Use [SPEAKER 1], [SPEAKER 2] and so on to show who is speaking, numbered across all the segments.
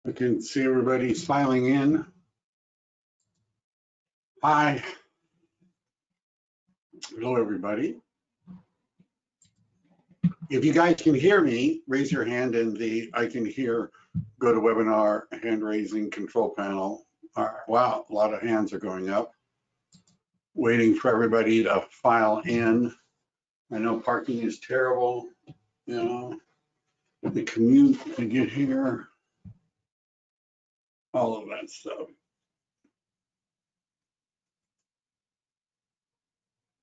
[SPEAKER 1] I can see everybody's filing in. Hi. Hello, everybody. If you guys can hear me, raise your hand in the I can hear, go to webinar, hand raising control panel. All right. Wow, a lot of hands are going up. Waiting for everybody to file in. I know parking is terrible, you know, the commute to get here, all of that stuff.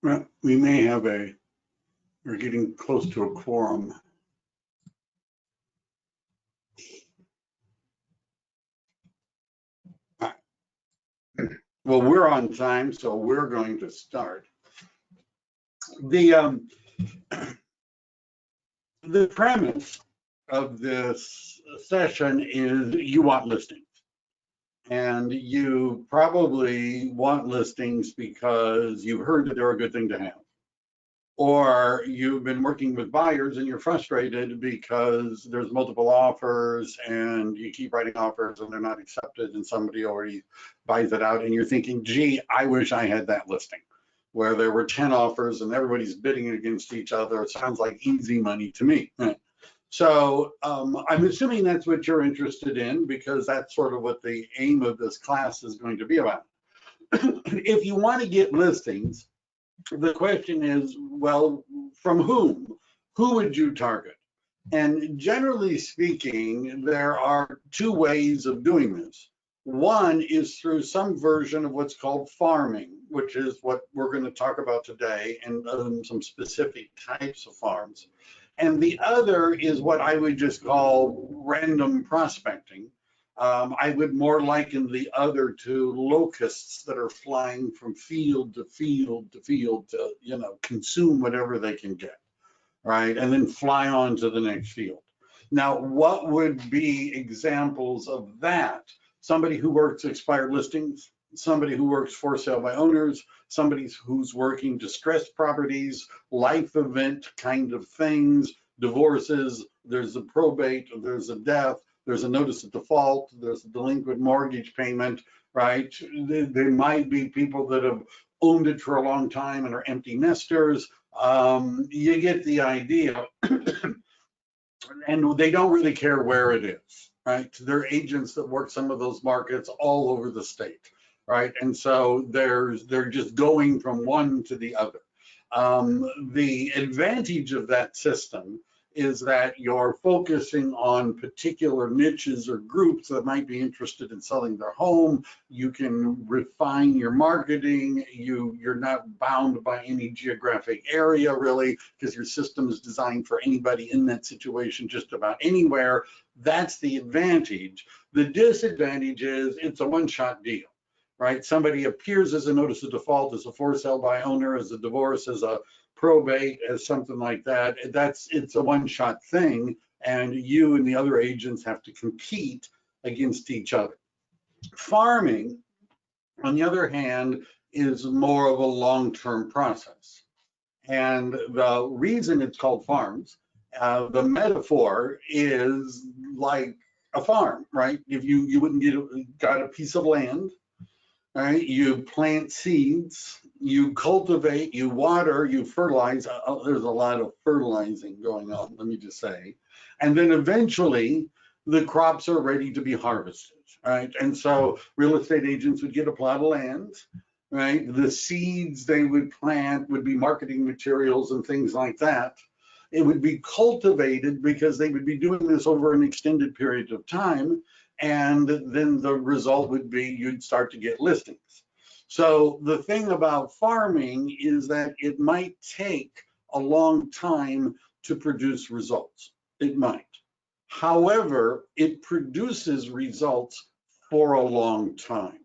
[SPEAKER 1] Well, we may have we're getting close to a quorum. Well, we're on time, so we're going to start. The premise of this session is you want listings. And you probably want listings because you've heard that they're a good thing to have. Or you've been working with buyers and you're frustrated because there's multiple offers and you keep writing offers and they're not accepted and somebody already buys it out and you're thinking, gee, I wish I had that listing where there were 10 offers and everybody's bidding against each other. It sounds like easy money to me. So I'm assuming that's what you're interested in because that's sort of what the aim of this class is going to be about. If you want to get listings, the question is, well, from whom? Who would you target? And generally speaking, there are two ways of doing this. One is through some version of what's called farming, which is what we're going to talk about today, and some specific types of farms. And the other is what I would just call random prospecting. I would more liken the other to locusts that are flying from field to field to field to, you know, consume whatever they can get, right? And then fly on to the next field. Now, what would be examples of that? Somebody who works expired listings, somebody who works for sale by owners, somebody who's working distressed properties, life event kind of things, divorces, there's a probate, there's a death, there's a notice of default, there's a delinquent mortgage payment, right? There might be people that have owned it for a long time and are empty nesters. You get the idea. And they don't really care where it is, right? There are agents that work some of those markets all over the state, right? And so they're just going from one to the other. The advantage of that system is that you're focusing on particular niches or groups that might be interested in selling their home. You can refine your marketing. You're not bound by any geographic area really, because your system is designed for anybody in that situation just about anywhere. That's the advantage. The disadvantage is it's a one-shot deal, right? Somebody appears as a notice of default, as a for sale by owner, as a divorce, as a probate, as something like that. It's a one-shot thing, and you and the other agents have to compete against each other. Farming, on the other hand, is more of a long-term process. And the reason it's called farms, the metaphor is like a farm, right? If you wouldn't got a piece of land, right? You plant seeds, you cultivate, you water, you fertilize. There's a lot of fertilizing going on, let me just say. And then eventually the crops are ready to be harvested, right? And so real estate agents would get a plot of land, right? The seeds they would plant would be marketing materials and things like that. It would be cultivated because they would be doing this over an extended period of time. And then the result would be you'd start to get listings. So the thing about farming is that it might take a long time to produce results. It might. However, it produces results for a long time.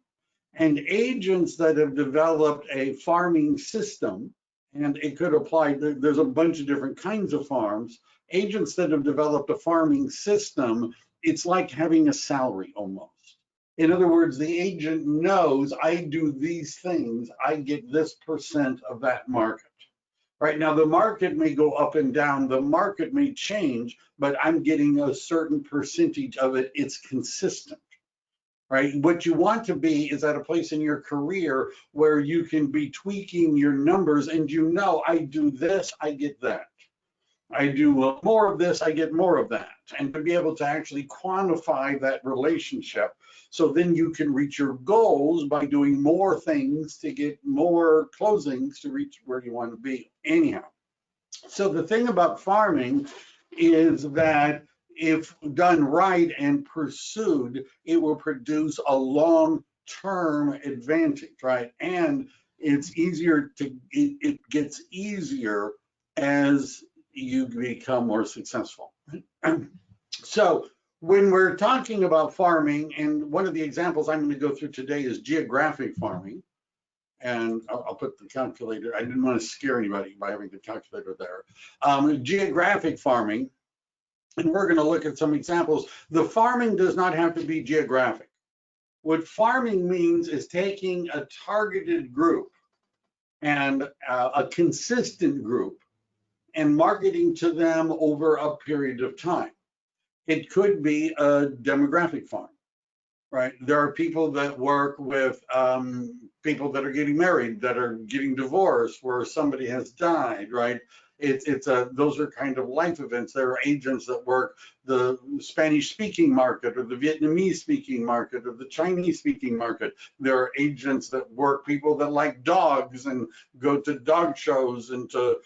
[SPEAKER 1] And agents that have developed a farming system, and it could apply, there's a bunch of different kinds of farms, agents that have developed a farming system, it's like having a salary almost. In other words, the agent knows I do these things, I get this % of that market. Right now, the market may go up and down, the market may change, but I'm getting a certain percentage of it. It's consistent, right? What you want to be is at a place in your career where you can be tweaking your numbers and you know, I do this, I get that. I do more of this, I get more of that. And to be able to actually quantify that relationship, so then you can reach your goals by doing more things to get more closings to reach where you want to be anyhow. So the thing about farming is that if done right and pursued, it will produce a long-term advantage, right? And it's easier to, it gets easier as you become more successful. So when we're talking about farming, and one of the examples I'm going to go through today is geographic farming. And I'll put the calculator. I didn't want to scare anybody by having the calculator there. Geographic farming, and we're going to look at some examples. The farming does not have to be geographic. What farming means is taking a targeted group and a consistent group and marketing to them over a period of time. It could be a demographic farm, right? There are people that work with people that are getting married, that are getting divorced, where somebody has died, right? Those are kind of life events. There are agents that work the Spanish-speaking market or the Vietnamese-speaking market or the Chinese-speaking market. There are agents that work people that like dogs and go to dog shows and to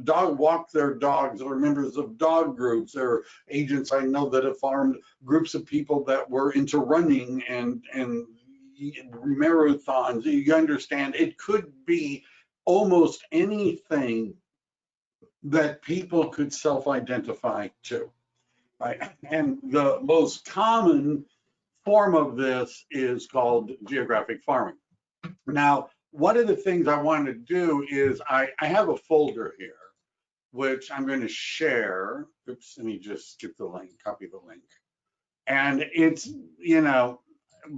[SPEAKER 1] dog walk their dogs, or members of dog groups. There are agents I know that have farmed groups of people that were into running and marathons. You understand, it could be almost anything that people could self-identify to, right? And the most common form of this is called geographic farming. Now, one of the things I want to do is I have a folder here, which I'm going to share. Oops, let me just get the link, copy the link. And it's, you know,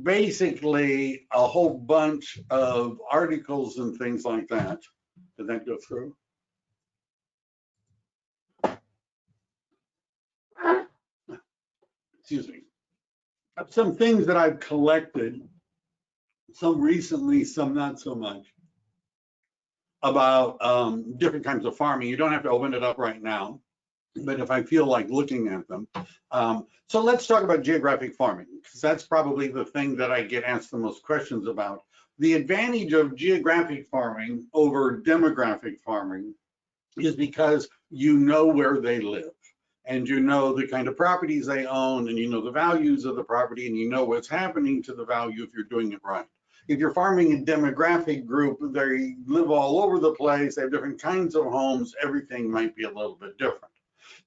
[SPEAKER 1] basically a whole bunch of articles and things like that. Did that go through? Excuse me. Some things that I've collected, some recently, some not so much, about different kinds of farming. You don't have to open it up right now, but if I feel like looking at them. So let's talk about geographic farming, because that's probably the thing that I get asked the most questions about. The advantage of geographic farming over demographic farming is because you know where they live, and you know the kind of properties they own, and you know the values of the property, and you know what's happening to the value if you're doing it right. If you're farming a demographic group, they live all over the place, they have different kinds of homes, everything might be a little bit different.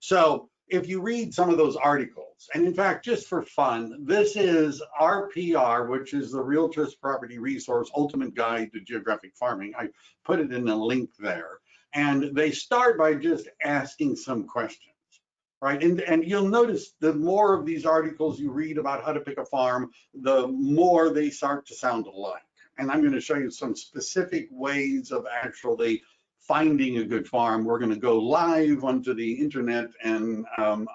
[SPEAKER 1] So if you read some of those articles, and in fact, just for fun, this is RPR, which is the Realtor's Property Resource Ultimate Guide to Geographic Farming. I put it in a link there. And they start by just asking some questions, right? And you'll notice the more of these articles you read about how to pick a farm, the more they start to sound alike. And I'm going to show you some specific ways of actually finding a good farm. We're going to go live onto the internet, and I'm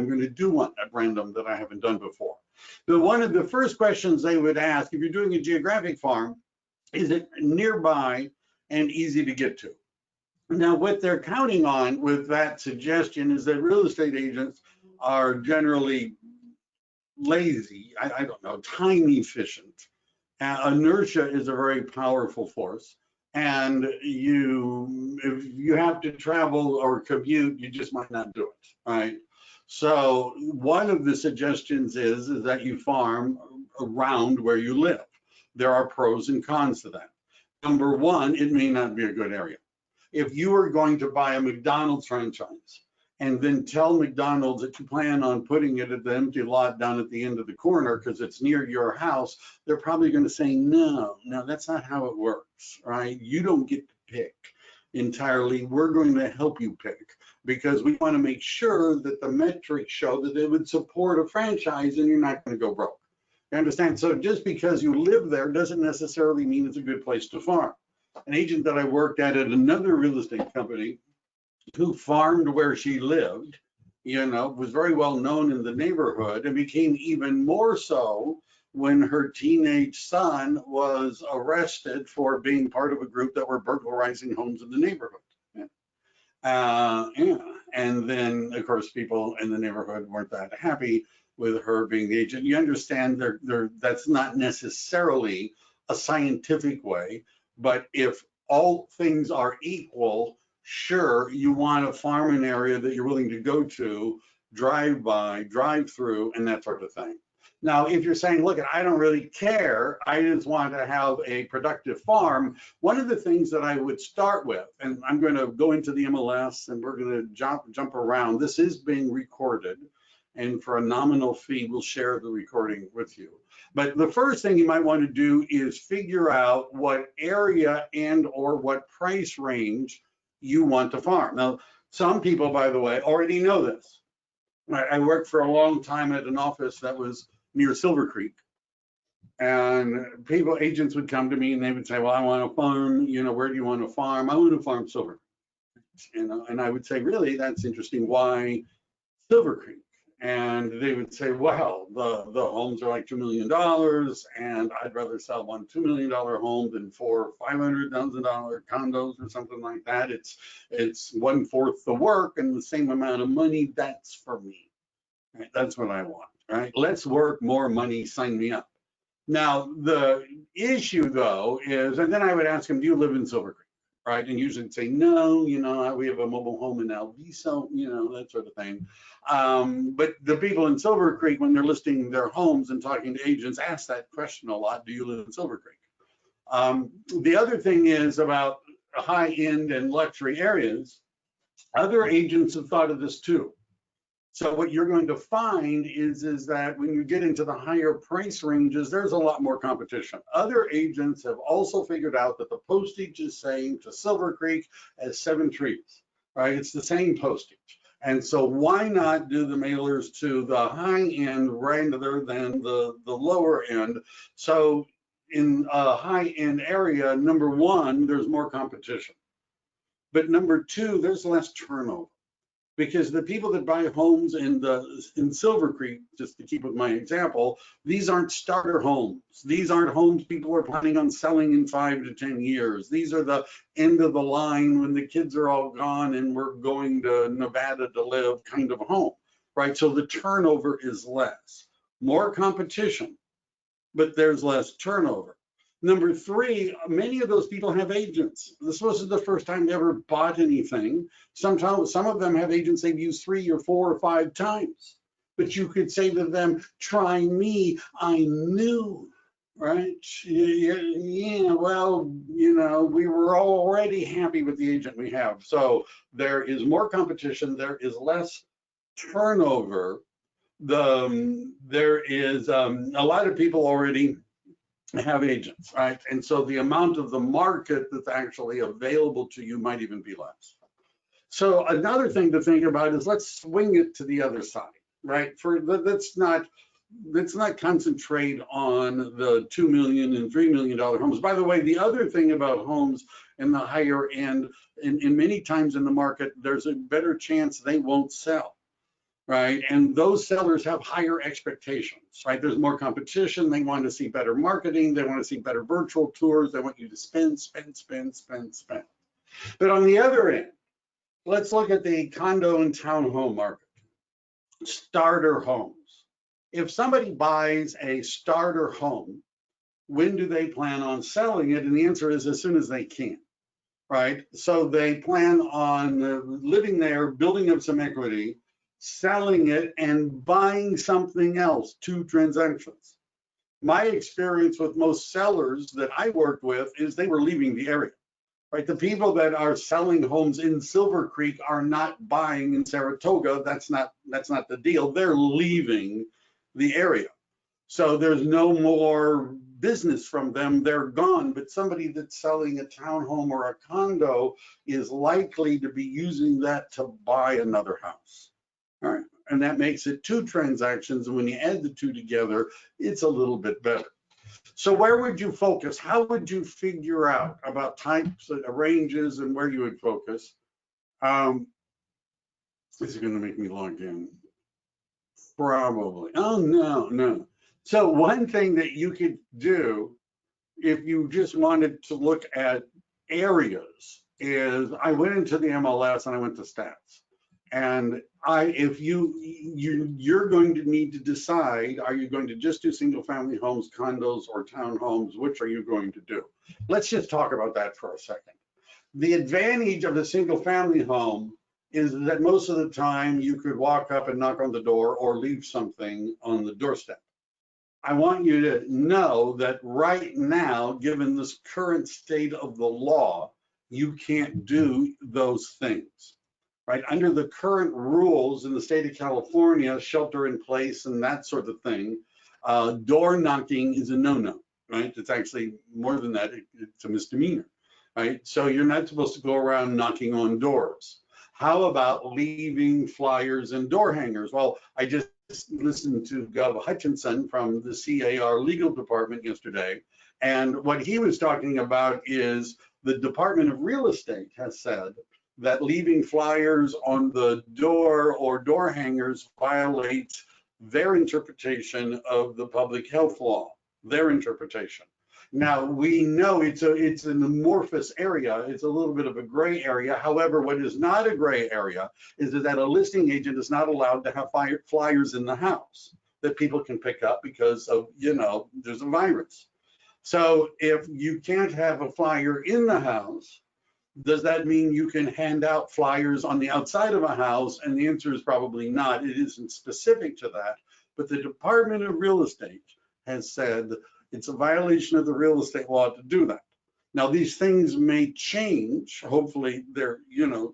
[SPEAKER 1] going to do one at random that I haven't done before. But one of the first questions they would ask, if you're doing a geographic farm, is it nearby and easy to get to? Now, what they're counting on with that suggestion is that real estate agents are generally lazy, I don't know, time efficient. Inertia is a very powerful force. And if you have to travel or commute, you just might not do it, right? So one of the suggestions is that you farm around where you live. There are pros and cons to that. Number one, it may not be a good area. If you are going to buy a McDonald's franchise and then tell McDonald's that you plan on putting it at the empty lot down at the end of the corner because it's near your house, they're probably going to say, no, that's not how it works, right? You don't get to pick entirely. We're going to help you pick because we want to make sure that the metrics show that it would support a franchise and you're not going to go broke. You understand? So just because you live there doesn't necessarily mean it's a good place to farm. an agent that I worked at another real estate company who farmed where she lived, was very well known in the neighborhood, and became even more so when her teenage son was arrested for being part of a group that were burglarizing homes in the neighborhood. Yeah. And then, of course, people in the neighborhood weren't that happy with her being the agent. You understand that's not necessarily a scientific way, but if all things are equal, sure, you want to farm an area that you're willing to go to, drive by, drive through, and that sort of thing. Now, if you're saying, look, I don't really care, I just want to have a productive farm, one of the things that I would start with, and I'm going to go into the MLS and we're going to jump around. This is being recorded, and for a nominal fee, we'll share the recording with you. But the first thing you might want to do is figure out what area and or what price range you want to farm. Now, some people, by the way, already know this. I worked for a long time at an office that was near Silver Creek. And agents would come to me and they would say, well, I want to farm, where do you want to farm? I want to farm Silver Creek. And I would say, really, that's interesting. Why Silver Creek? And they would say, well, the homes are like $2 million, and I'd rather sell one $2 million home than 400,000 or $500,000 condos or something like that. It's 1/4 the work and the same amount of money. That's for me. Right? That's what I want. Right? Let's work, more money, sign me up. Now, the issue, though, is, and then I would ask them, do you live in Silver Creek? Right? And usually say, no, we have a mobile home in Alviso, that sort of thing. But the people in Silver Creek, when they're listing their homes and talking to agents, ask that question a lot, do you live in Silver Creek? The other thing is about high-end and luxury areas. Other agents have thought of this too. So what you're going to find is that when you get into the higher price ranges, there's a lot more competition. Other agents have also figured out that the postage is saying to Silver Creek as 7 trees, right? It's the same postage. And so why not do the mailers to the high end rather than the lower end? So in a high end area, number one, there's more competition. But number two, there's less turnover. Because the people that buy homes in Silver Creek, just to keep with my example, these aren't starter homes. These aren't homes people are planning on selling in 5 to 10 years. These are the end of the line when the kids are all gone and we're going to Nevada to live kind of home, right? So the turnover is less. More competition, but there's less turnover. Number three, many of those people have agents. This wasn't the first time they ever bought anything. Sometimes some of them have agents they've used 3 or 4 or 5 times. But you could say to them, try me, I'm new, right? Yeah, well, we were already happy with the agent we have. So there is more competition, there is less turnover. There is a lot of people already have agents, right? And so the amount of the market that's actually available to you might even be less. So another thing to think about is let's swing it to the other side, right? Let's not concentrate on the $2 million and $3 million homes. By the way, the other thing about homes in the higher end, in many times in the market, there's a better chance they won't sell. Right, and those sellers have higher expectations, right? There's more competition. They want to see better marketing. They want to see better virtual tours. They want you to spend. But on the other end, let's look at the condo and townhome market. Starter homes. If somebody buys a starter home, when do they plan on selling it? And the answer is as soon as they can, right? So they plan on living there, building up some equity, selling it, and buying something else, 2 transactions. My experience with most sellers that I worked with is they were leaving the area, right? The people that are selling homes in Silver Creek are not buying in Saratoga. That's not the deal. They're leaving the area. So there's no more business from them. They're gone. But somebody that's selling a townhome or a condo is likely to be using that to buy another house. All right, and that makes it 2 transactions. And when you add the 2 together, it's a little bit better. So where would you focus? How would you figure out about types, ranges, and where you would focus? Is it going to make me log in? Probably. Oh, no. So one thing that you could do if you just wanted to look at areas is I went into the MLS and I went to stats. And if you're going to need to decide, are you going to just do single family homes, condos, or townhomes? Which are you going to do? Let's just talk about that for a second. The advantage of a single family home is that most of the time you could walk up and knock on the door or leave something on the doorstep. I want you to know that right now, given this current state of the law, you can't do those things, right? Under the current rules in the state of California, shelter in place and that sort of thing, door knocking is a no-no, right? It's actually more than that, it's a misdemeanor, right? So you're not supposed to go around knocking on doors. How about leaving flyers and door hangers? Well, I just listened to Gov Hutchinson from the CAR legal department yesterday, and what he was talking about is the Department of Real Estate has said that leaving flyers on the door or door hangers violates their interpretation of the public health law, their interpretation. Now, we know it's an amorphous area. It's a little bit of a gray area. However, what is not a gray area is that a listing agent is not allowed to have flyers in the house that people can pick up because of, there's a virus. So if you can't have a flyer in the house, does that mean you can hand out flyers on the outside of a house? And the answer is probably not. It isn't specific to that. But the Department of Real Estate has said it's a violation of the real estate law to do that. Now, these things may change. Hopefully they're,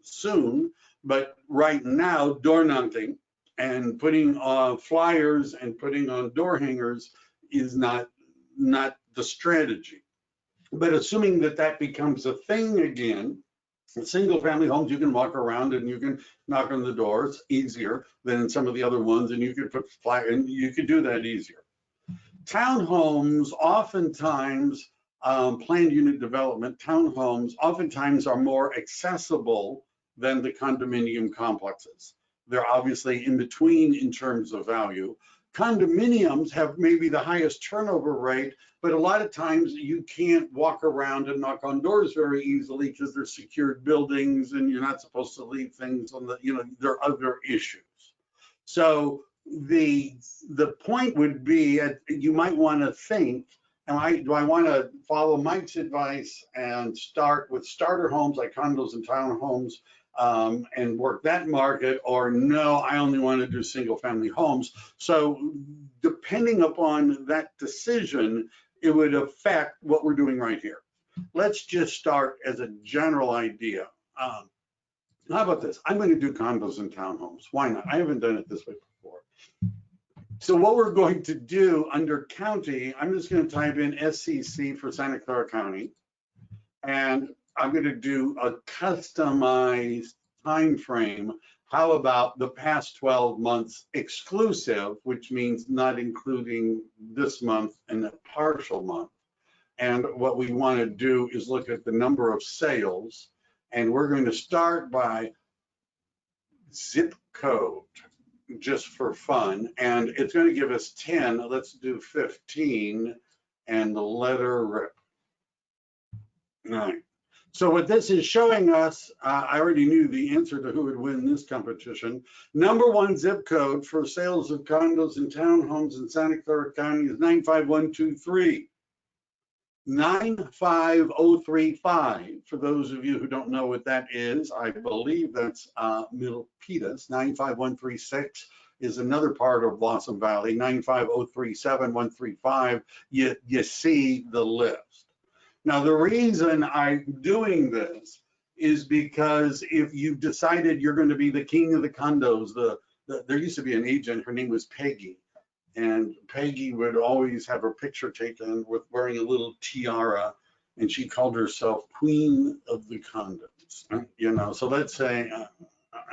[SPEAKER 1] soon. But right now, door knocking and putting flyers and putting on door hangers is not the strategy. But assuming that becomes a thing again, single family homes, you can walk around and you can knock on the doors easier than in some of the other ones, and you could put flyer and you could do that easier. Townhomes, oftentimes, planned unit development, townhomes oftentimes are more accessible than the condominium complexes. They're obviously in between in terms of value. Condominiums have maybe the highest turnover rate, but a lot of times you can't walk around and knock on doors very easily because they're secured buildings and you're not supposed to leave things on the, there are other issues. So the point would be you might want to think, do I want to follow Mike's advice and start with starter homes like condos and townhomes and work that market, or no, I only want to do single family homes? So depending upon that decision, it would affect what we're doing right here. Let's just start as a general idea. How about this? I'm going to do condos and townhomes. Why not? I haven't done it this way before. So what we're going to do under county, I'm just going to type in SCC for Santa Clara County, and I'm going to do a customized time frame. How about the past 12 months exclusive, which means not including this month and a partial month. And what we want to do is look at the number of sales, and we're going to start by zip code, just for fun, and it's going to give us 10. Let's do 15 and the letter RIP. All right. So what this is showing us, I already knew the answer to who would win this competition. Number one zip code for sales of condos and townhomes in Santa Clara County is 95123. 95035. For those of you who don't know what that is, I believe that's Milpitas. 95136 is another part of Blossom Valley. 95037, 135. You see the list. Now, the reason I'm doing this is because if you've decided you're going to be the king of the condos, there used to be an agent, her name was Peggy. And Peggy would always have her picture taken with wearing a little tiara, and she called herself Queen of the Condoms. So let's say,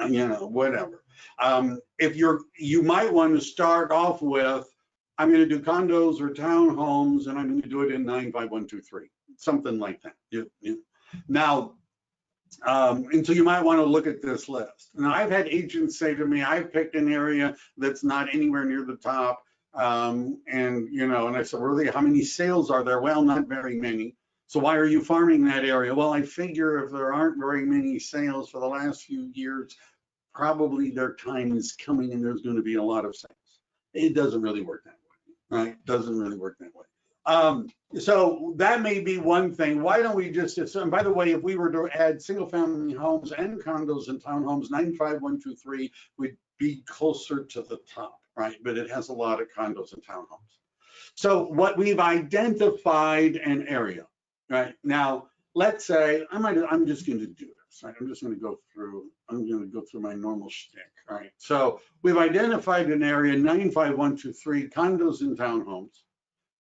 [SPEAKER 1] whatever. If you might want to start off with I'm going to do condos or townhomes, and I'm going to do it in 95123, something like that. Now, and so you might want to look at this list. Now, I've had agents say to me, I've picked an area that's not anywhere near the top. And I said, really, how many sales are there? Well, not very many. So why are you farming that area? Well, I figure if there aren't very many sales for the last few years, probably their time is coming and there's going to be a lot of sales. It doesn't really work that way, right? Doesn't really work that way. So that may be one thing. Why don't we just assume, by the way, if we were to add single family homes and condos and townhomes, 95123 would be closer to the top, right? But it has a lot of condos and townhomes. So what we've identified an area, right? Now, let's say I'm just going to do this, right? I'm going to go through my normal shtick, right? So we've identified an area, 95123 condos and townhomes.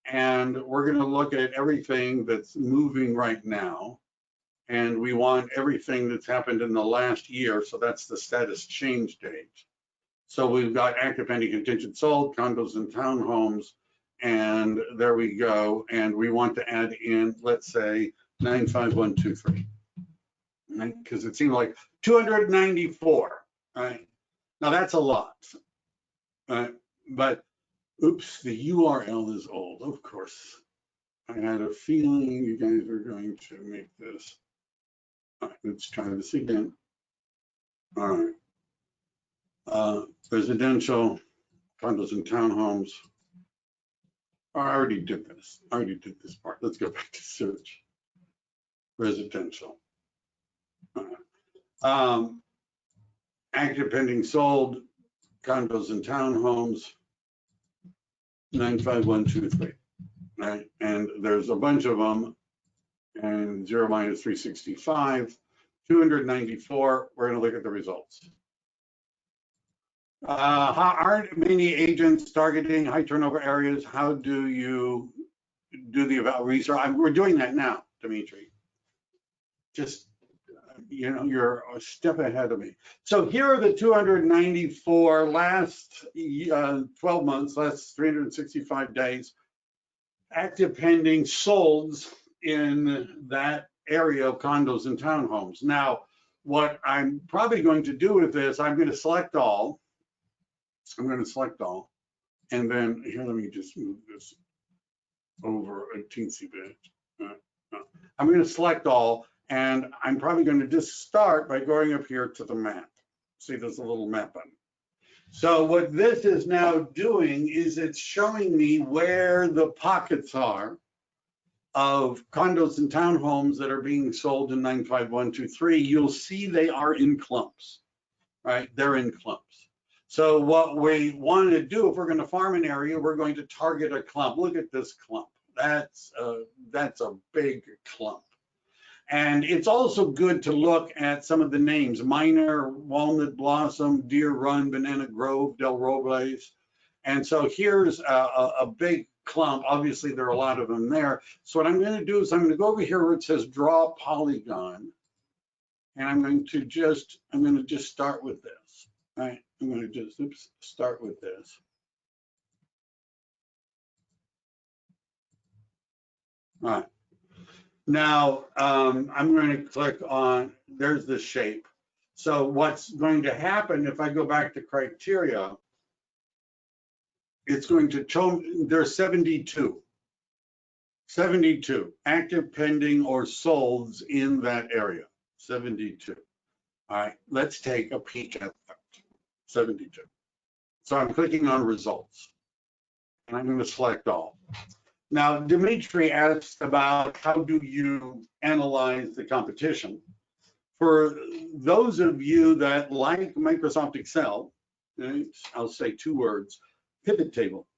[SPEAKER 1] And we're going to look at everything that's moving right now. And we want everything that's happened in the last year. So that's the status change date. So we've got active pending contingent sold, condos and townhomes. And there we go. And we want to add in, let's say, 95123. Right? Because it seemed like 294. Right? Now that's a lot. Right? But oops, the URL is old, of course. I had a feeling you guys are going to make this. All right, let's try this again. All right. Residential, condos and townhomes. Oh, I already did this. Part. Let's go back to search. Residential. Active pending sold, condos and townhomes. 95123, right? And there's a bunch of them, and 0 minus 365, 294. We're going to look at the results. Aren't many agents targeting high turnover areas? How do you do the research? We're doing that now, Dimitri. Just, you're a step ahead of me. So here are the 294 last 12 months, last 365 days, active pending solds in that area of condos and townhomes. Now, what I'm probably going to do with this, I'm going to select all. And then here, let me just move this over a teensy bit. I'm going to select all. And I'm probably going to just start by going up here to the map. See, there's a little map button. So what this is now doing is it's showing me where the pockets are of condos and townhomes that are being sold in 95123. You'll see they are in clumps, right? They're in clumps. So what we want to do, if we're going to farm an area, we're going to target a clump. Look at this clump. That's a big clump. And it's also good to look at some of the names: Minor, Walnut Blossom, Deer Run, Banana Grove, Del Robles. And so here's a big clump. Obviously, there are a lot of them there. So what I'm going to do is I'm going to go over here where it says Draw Polygon. And I'm going to just start with this. Right? I'm going to just start with this. All right. Now, I'm going to click on, there's the shape. So what's going to happen if I go back to criteria, it's going to show, there's 72 active pending or solds in that area, 72. All right, let's take a peek at that, 72. So I'm clicking on results and I'm going to select all. Now, Dimitri asked about how do you analyze the competition. For those of you that like Microsoft Excel, I'll say 2 words, pivot table.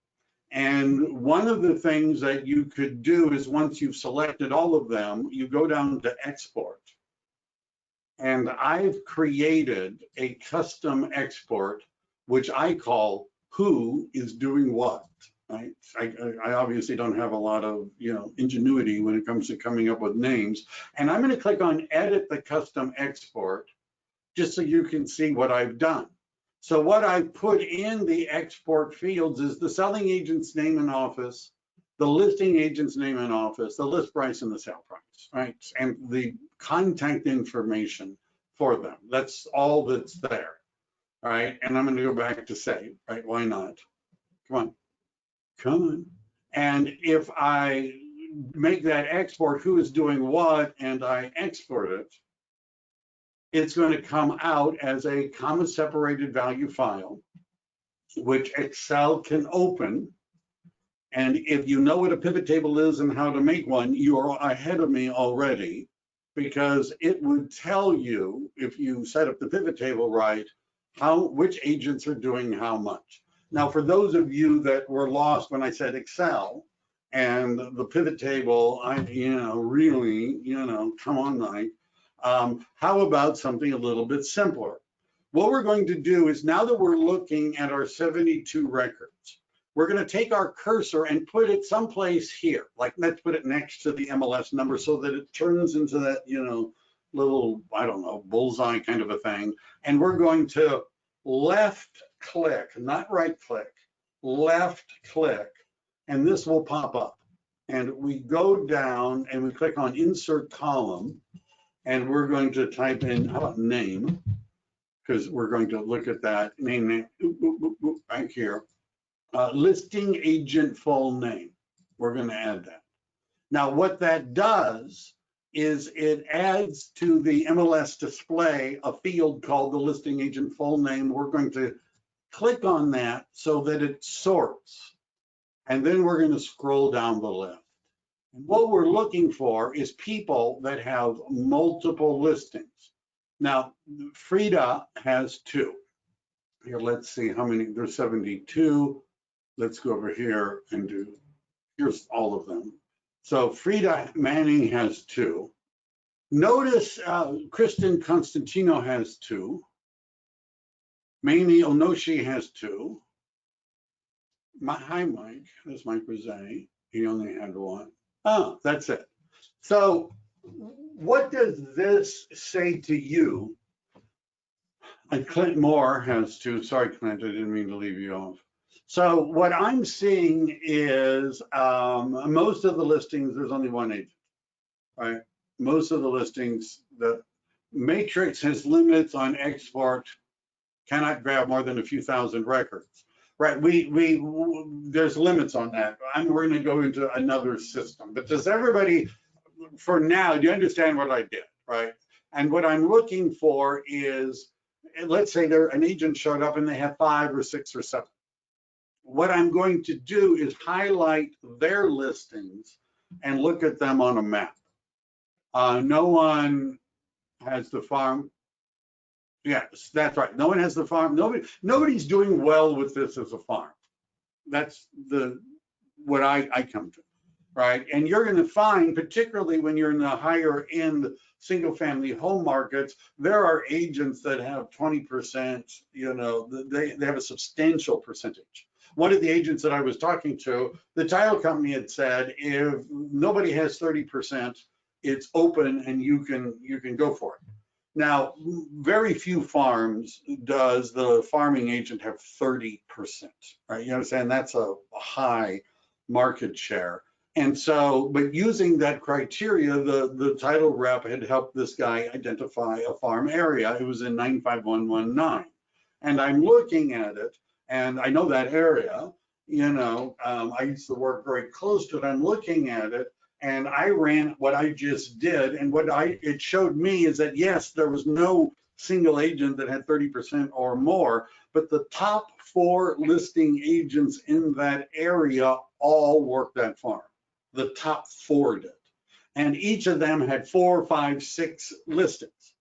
[SPEAKER 1] And one of the things that you could do is once you've selected all of them, you go down to export. And I've created a custom export, which I call who is doing what. Right? I obviously don't have a lot of ingenuity when it comes to coming up with names. And I'm going to click on edit the custom export just so you can see what I've done. So what I put in the export fields is the selling agent's name and office, the listing agent's name and office, the list price and the sale price, right? And the contact information for them. That's all that's there, right? And I'm going to go back to save, right? Why not? Come on, come on. And if I make that export, who is doing what, and I export it, it's going to come out as a comma separated value file, which Excel can open. And if you know what a pivot table is and how to make one, you are ahead of me already, because it would tell you, if you set up the pivot table right, which agents are doing how much. Now, for those of you that were lost when I said Excel and the pivot table, really, come on, Mike. How about something a little bit simpler? What we're going to do is, now that we're looking at our 72 records, we're going to take our cursor and put it someplace here. Like, let's put it next to the MLS number so that it turns into that, little, I don't know, bullseye kind of a thing. And we're going to left click, not right click, left click, and this will pop up. And we go down and we click on insert column, and we're going to type in, how about name? Because we're going to look at that name right here. Listing agent full name. We're going to add that. Now, what that does is it adds to the MLS display a field called the listing agent full name. We're going to click on that so that it sorts. And then we're going to scroll down the list. And what we're looking for is people that have multiple listings. Now, Frida has 2. Here, let's see how many. There's 72. Let's go over here and here's all of them. So Frida Manning has 2. Notice Kristen Constantino has 2. Mamie Onoshi has 2. Hi, Mike. That's Mike Rosé. He only had 1. Oh, that's it. So what does this say to you? And Clint Moore has 2. Sorry, Clint, I didn't mean to leave you off. So what I'm seeing is most of the listings, there's only 1 agent, right? Most of the listings, the matrix has limits on export, cannot grab more than a few thousand records, right? There's limits on that. We're going to go into another system, but does everybody, for now, do you understand what I did, right? And what I'm looking for is, let's say an agent showed up and they have 5 or 6 or 7. What I'm going to do is highlight their listings and look at them on a map. No one has the farm. Yes, that's right. No one has the farm. Nobody's doing well with this as a farm. That's what I come to, right? And you're going to find, particularly when you're in the higher end single family home markets, there are agents that have 20%, they have a substantial percentage. One of the agents that I was talking to, the title company had said, if nobody has 30%, it's open and you can go for it. Now, very few farms does the farming agent have 30%, right? You understand, that's a high market share. And so, but using that criteria, the title rep had helped this guy identify a farm area. It was in 95119. And I'm looking at it, and I know that area, I used to work very close to it. I'm looking at it, and I ran what I just did. And what it showed me is that, yes, there was no single agent that had 30% or more, but the top 4 listing agents in that area all worked that farm. The top 4 did. And each of them had 4, 5, 6 listings.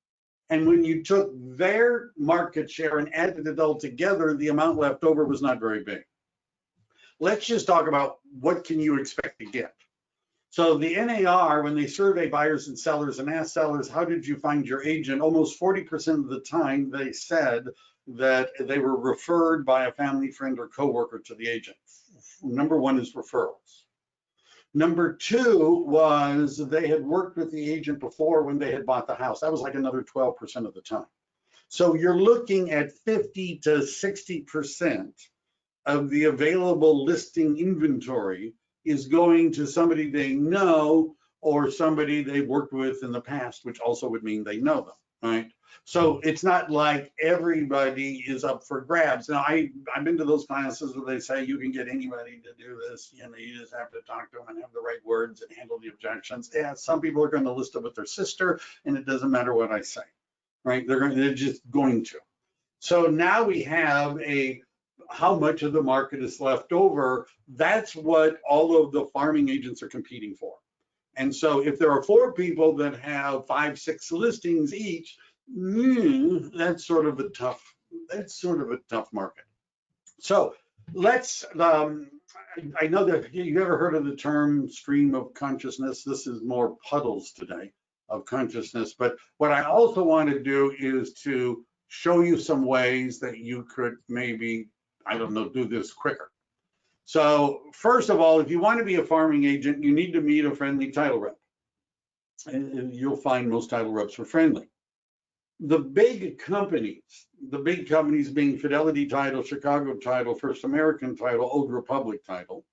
[SPEAKER 1] And when you took their market share and added it all together, the amount left over was not very big. Let's just talk about what can you expect to get. So the NAR, when they survey buyers and sellers and ask sellers, how did you find your agent? Almost 40% of the time they said that they were referred by a family friend or coworker to the agent. Number 1 is referrals. Number 2 was they had worked with the agent before when they had bought the house. That was like another 12% of the time. So you're looking at 50 to 60% of the available listing inventory is going to somebody they know or somebody they've worked with in the past, which also would mean they know them, right? So it's not like everybody is up for grabs. Now, I've been to those classes where they say you can get anybody to do this. You know, you just have to talk to them and have the right words and handle the objections. Yeah, some people are going to list it with their sister, and it doesn't matter what I say, right? They're just going to. So now we have how much of the market is left over. That's what all of the farming agents are competing for. And so if there are 4 people that have 5, 6 listings each, that's sort of a tough market. So let's, I know that you ever heard of the term stream of consciousness. This is more puddles today of consciousness. But what I also want to do is to show you some ways that you could maybe, I don't know, do this quicker. So first of all, if you want to be a farming agent, you need to meet a friendly title rep. And you'll find most title reps are friendly. The big companies being Fidelity Title, Chicago Title, First American Title, Old Republic Title,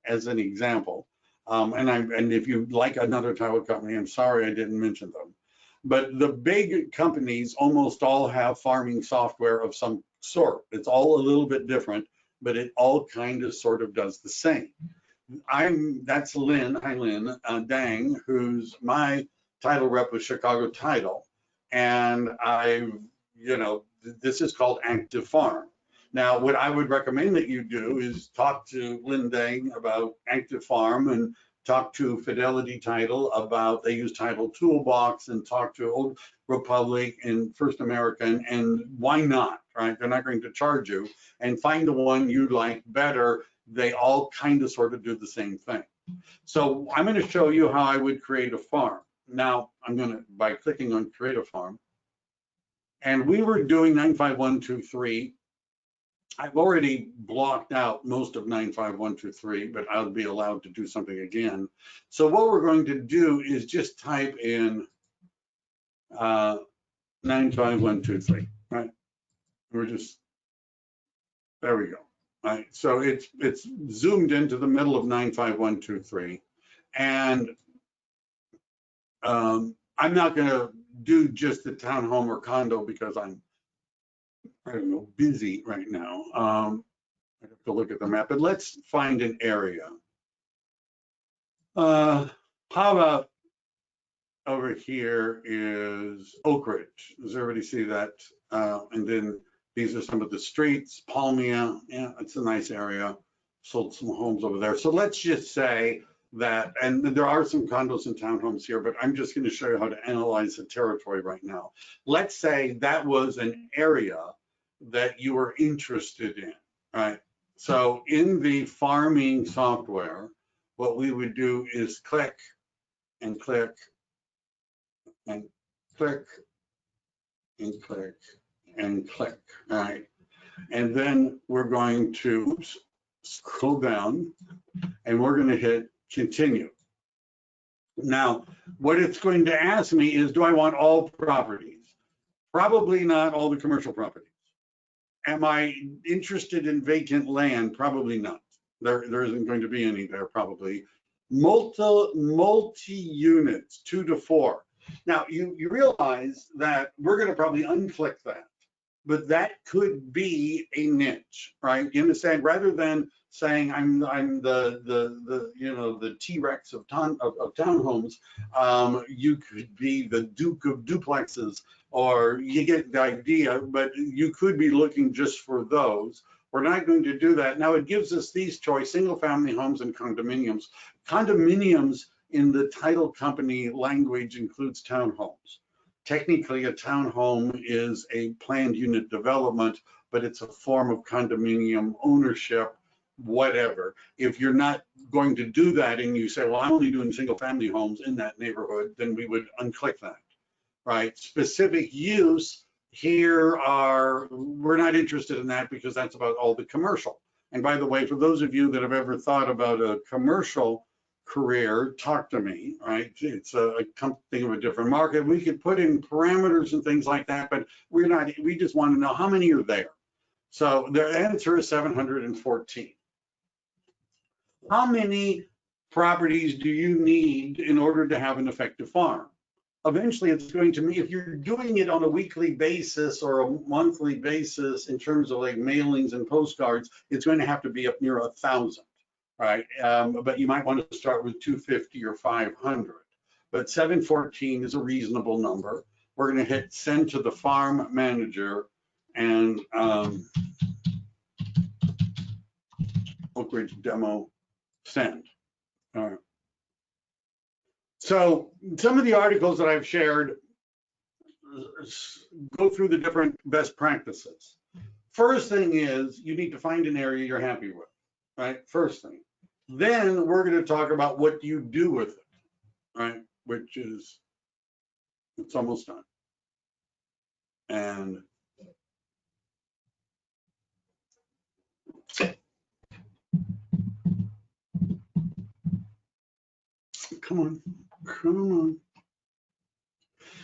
[SPEAKER 1] as an example. And if you like another title company, I'm sorry I didn't mention them. But the big companies almost all have farming software of some sort. It's all a little bit different, but it all kind of sort of does the same. That's Lynn, hi Lynn, Dang, who's my title rep with Chicago Title. And this is called Active Farm. Now, what I would recommend that you do is talk to Lynn Dang about Active Farm and talk to Fidelity Title about, they use Title Toolbox, and talk to Old Republic and First American, and why not, right? They're not going to charge you, and find the one you like better. They all kind of sort of do the same thing. So I'm going to show you how I would create a farm. Now, by clicking on create a farm, and we were doing 95123. I've already blocked out most of 95123, but I'll be allowed to do something again. So what we're going to do is just type in 95123, right? There we go. Right, so it's zoomed into the middle of 95123, and I'm not going to do just the townhome or condo because I'm, I don't know, busy right now. I have to look at the map, but let's find an area. How about over here is Oak Ridge? Does everybody see that? And then these are some of the streets. Palmia, yeah, it's a nice area. Sold some homes over there. So let's just say that, and there are some condos and townhomes here, but I'm just going to show you how to analyze the territory right now. Let's say that was an area that you were interested in, right? So in the farming software, what we would do is click and click and click and click and click, all right? And then we're going to scroll down and we're going to hit continue. Now, what it's going to ask me is, do I want all properties? Probably not all the commercial properties. Am I interested in vacant land? Probably not. There isn't going to be any there, probably. Multi-units, 2 to 4. Now, you realize that we're going to probably unclick that, but that could be a niche, right? You understand? Rather than saying I'm the T-Rex of townhomes, you could be the Duke of duplexes, or you get the idea. But you could be looking just for those. We're not going to do that. Now it gives us these choice: single-family homes and condominiums. Condominiums in the title company language includes townhomes. Technically, a townhome is a planned unit development, but it's a form of condominium ownership, whatever. If you're not going to do that and you say, well, I'm only doing single family homes in that neighborhood, then we would unclick that, right? Specific use here we're not interested in that because that's about all the commercial. And by the way, for those of you that have ever thought about a commercial career, talk to me, right? It's a something of a different market. We could put in parameters and things like that, but we just want to know how many are there. So the answer is 714. How many properties do you need in order to have an effective farm? Eventually it's going to mean, if you're doing it on a weekly basis or a monthly basis in terms of like mailings and postcards, it's going to have to be up near 1,000, right? But you might want to start with 250 or 500. But 714 is a reasonable number. We're going to hit send to the farm manager and Oak Ridge demo send. All right. So some of the articles that I've shared go through the different best practices. First thing is you need to find an area you're happy with, right? First thing. Then we're going to talk about what you do with it, right? Which is, it's almost done. And come on.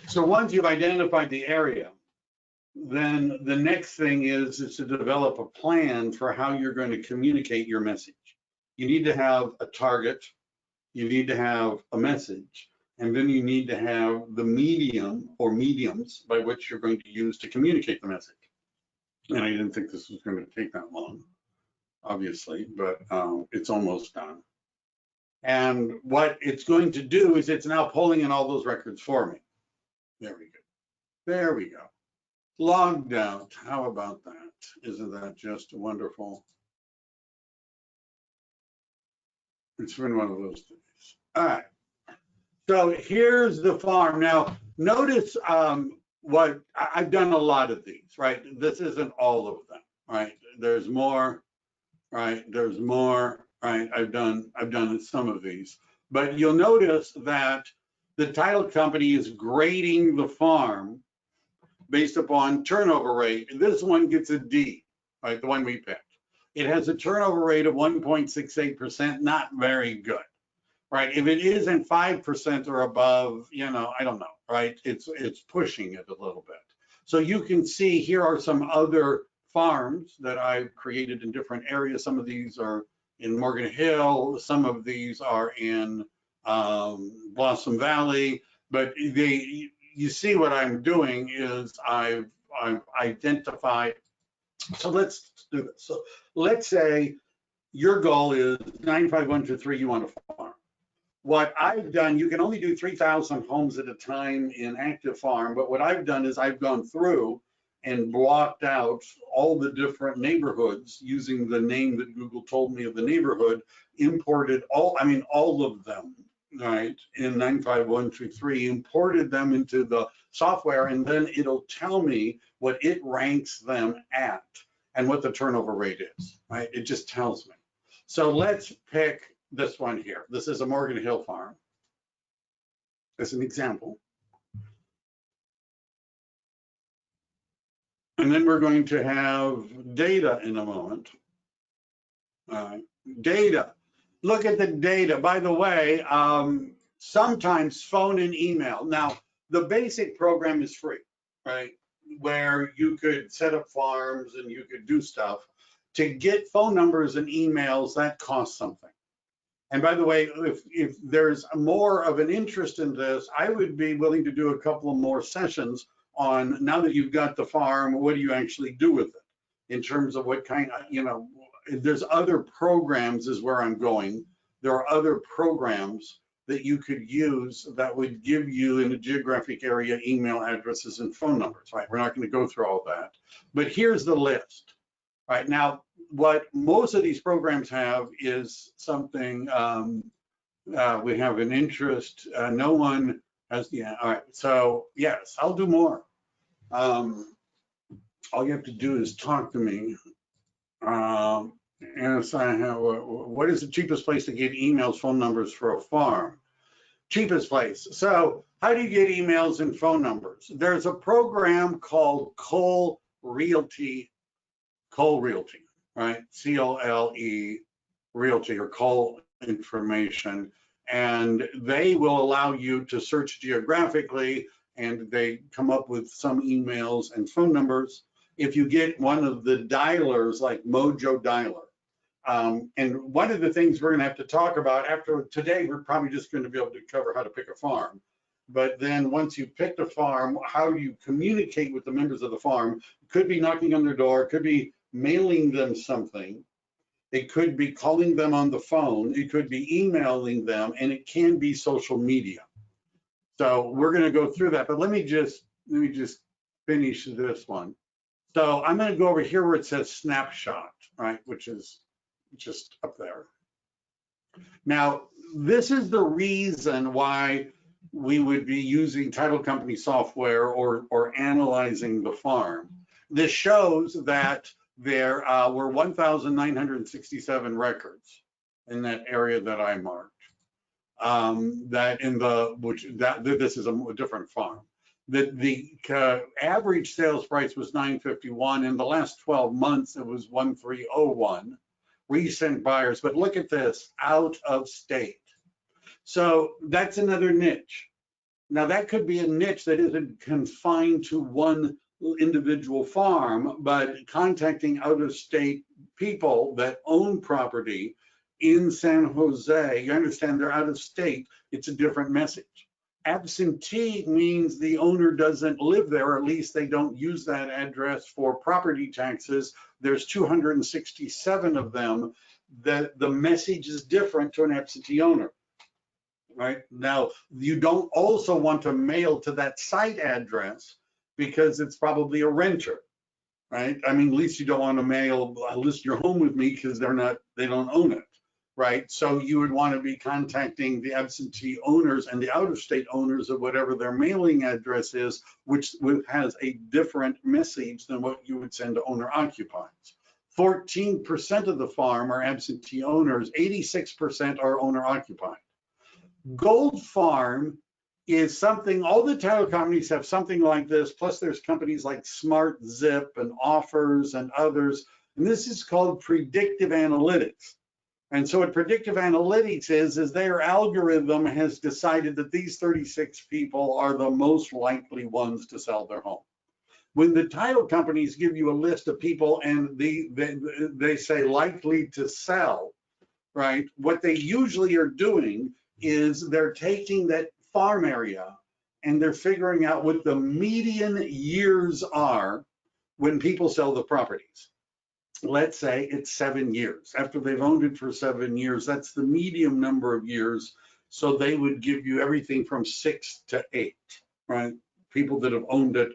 [SPEAKER 1] So once you've identified the area, then the next thing is to develop a plan for how you're going to communicate your message. You need to have a target, you need to have a message, and then you need to have the medium or mediums by which you're going to use to communicate the message. And I didn't think this was going to take that long, obviously, but it's almost done. And what it's going to do is it's now pulling in all those records for me. There we go. There we go. Logged out. How about that? Isn't that just wonderful? It's been one of those days. All right. So here's the farm. Now, notice what I've done a lot of these, right? This isn't all of them, right? There's more, right? There's more, right? I've done some of these, but you'll notice that the title company is grading the farm based upon turnover rate. And this one gets a D, right? The one we picked. It has a turnover rate of 1.68%, not very good, right? If it isn't 5% or above, you know, I don't know, right? It's pushing it a little bit. So you can see here are some other farms that I've created in different areas. Some of these are in Morgan Hill, some of these are in Blossom Valley, but you see what I'm doing is I've identified. So let's do this. So let's say your goal is 95123, you want to farm. What I've done, you can only do 3,000 homes at a time in active farm, but what I've done is I've gone through and blocked out all the different neighborhoods using the name that Google told me of the neighborhood, imported all of them, right, in 95123, imported them into the software, and then it'll tell me what it ranks them at and what the turnover rate is, right? It just tells me. So let's pick this one here. This is a Morgan Hill farm as an example. And then we're going to have data in a moment. Data. Look at the data. By the way, sometimes phone and email. Now, the basic program is free, right? Where you could set up farms and you could do stuff. To get phone numbers and emails, that costs something. And by the way, if there's more of an interest in this, I would be willing to do a couple of more sessions on, now that you've got the farm, what do you actually do with it? In terms of what kind of, you know, there's other programs is where I'm going. There are other programs that you could use that would give you in a geographic area email addresses and phone numbers, right? We're not going to go through all that, but here's the list, right? Now, what most of these programs have is something, we have an interest, no one has, yeah, all right, so yes, I'll do more. All you have to do is talk to me. Yes, I have, what is the cheapest place to get emails, phone numbers for a farm? Cheapest place. So how do you get emails and phone numbers? There's a program called CalDRE, right? CLLE Realty, or Call Information. and they will allow you to search geographically, and they come up with some emails and phone numbers. If you get one of the dialers like Mojo Dialer, and one of the things we're going to have to talk about after today, we're probably just going to be able to cover how to pick a farm. But then once you've picked a farm, how you communicate with the members of the farm could be knocking on their door, could be mailing them something. It could be calling them on the phone. It could be emailing them, and it can be social media. So we're going to go through that. But let me just finish this one. So I'm going to go over here where it says snapshot, right, which is just up there. Now, this is the reason why we would be using title company software or analyzing the farm. This shows that there were 1,967 records in that area that I marked. This is a different farm. The average sales price was $951. In the last 12 months, it was 1,301. Recent buyers, but look at this, out of state. So that's another niche. Now that could be a niche that isn't confined to one individual farm, but contacting out of state people that own property in San Jose. You understand they're out of state, it's a different message. Absentee means the owner doesn't live there, or at least they don't use that address for property taxes. There's 267 of them. The message is different to an absentee owner. Right now, you don't also want to mail to that site address because it's probably a renter, right? I mean, at least you don't want to mail, list your home with me because they don't own it, right? So you would want to be contacting the absentee owners and the out-of-state owners of whatever their mailing address is, which has a different message than what you would send to owner-occupieds. 14% of the farm are absentee owners, 86% are owner-occupied. Gold farm is something, all the title companies have something like this, plus there's companies like Smart Zip and Offers and others, and this is called predictive analytics. And so what predictive analytics is their algorithm has decided that these 36 people are the most likely ones to sell their home. When the title companies give you a list of people and they say likely to sell, right, what they usually are doing is they're taking that farm area and they're figuring out what the median years are when people sell the properties. Let's say it's 7 years. After they've owned it for 7 years, that's the medium number of years. So they would give you everything from 6 to 8, right? People that have owned it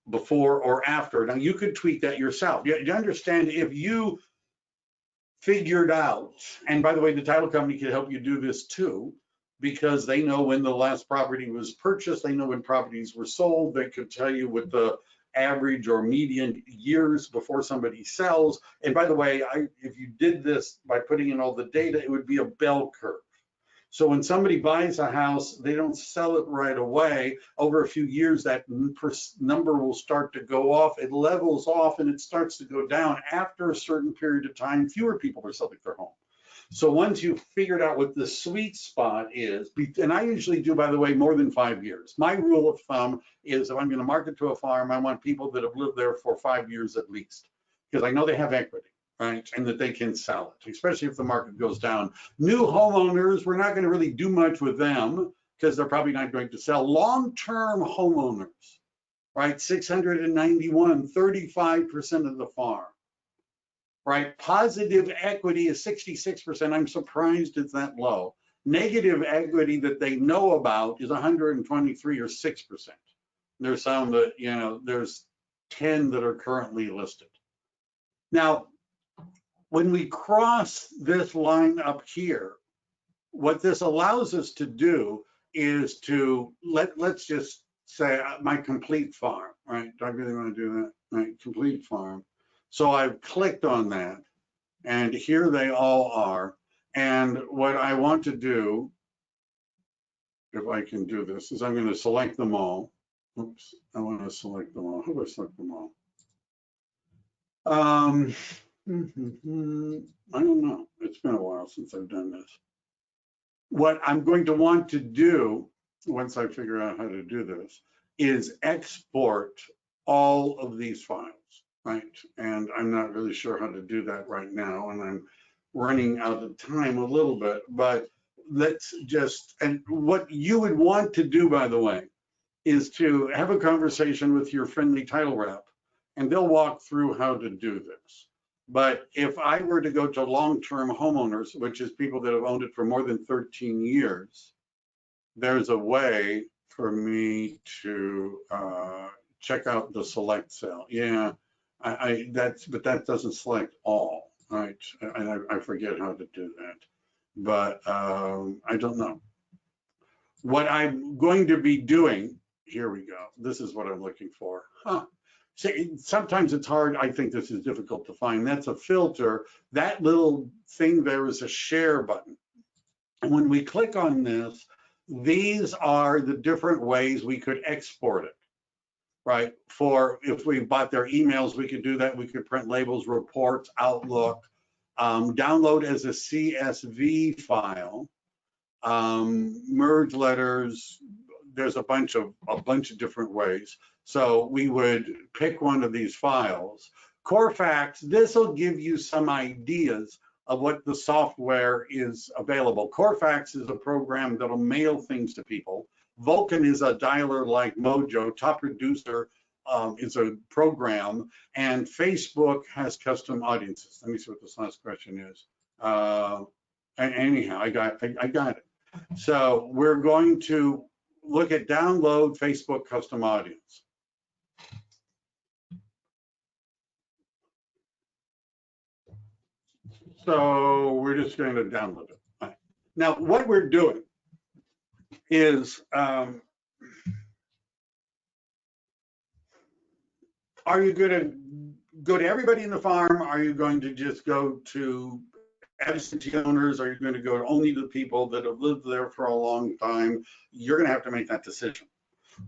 [SPEAKER 1] before or after. Now you could tweak that yourself. You understand, if you figured out, and by the way, the title company can help you do this too, because they know when the last property was purchased, they know when properties were sold, they could tell you what the average or median years before somebody sells. And by the way, if you did this by putting in all the data, it would be a bell curve. So when somebody buys a house, they don't sell it right away. Over a few years, that number will start to go off. It levels off and it starts to go down. After a certain period of time, fewer people are selling their home. So once you've figured out what the sweet spot is, and I usually do, by the way, more than 5 years. My rule of thumb is if I'm going to market to a farm, I want people that have lived there for 5 years at least, because I know they have equity, right? And that they can sell it, especially if the market goes down. New homeowners, we're not going to really do much with them because they're probably not going to sell. Long-term homeowners, right? 691, 35% of the farm. Right, positive equity is 66%. I'm surprised it's that low. Negative equity that they know about is 123 or 6%. There's some that, there's 10 that are currently listed. Now, when we cross this line up here, what this allows us to do is to, let's just say my complete farm, right? Do I really want to do that? Right, complete farm. So I've clicked on that, and here they all are. And what I want to do, if I can do this, is I'm going to select them all. Oops, I want to select them all. How do I select them all? I don't know. It's been a while since I've done this. What I'm going to want to do once I figure out how to do this is export all of these files, right? And I'm not really sure how to do that right now, and I'm running out of time a little bit, but let's just, and what you would want to do, by the way, is to have a conversation with your friendly title rep, and they'll walk through how to do this. But if I were to go to long-term homeowners, which is people that have owned it for more than 13 years, there's a way for me to check out the select cell. Yeah, but that doesn't select all, right? And I forget how to do that, but I don't know. What I'm going to be doing, here we go. This is what I'm looking for. See, sometimes it's hard. I think this is difficult to find. That's a filter. That little thing there is a share button. And when we click on this, these are the different ways we could export it, right? For if we bought their emails, we could do that. We could print labels, reports, Outlook, download as a CSV file, merge letters. There's a bunch of different ways. So we would pick one of these files. Corfax, this will give you some ideas of what the software is available. Corfax is a program that'll mail things to people. Vulcan is a dialer like Mojo. Top Producer is a program, and Facebook has custom audiences. Let me see what this last question is. Anyhow, I got it. So we're going to look at download Facebook custom audience. So we're just going to download it. Right. Now, what we're doing is, are you going to go to everybody in the farm? Are you going to just go to absentee owners? Are you going to go only to people that have lived there for a long time? You're going to have to make that decision.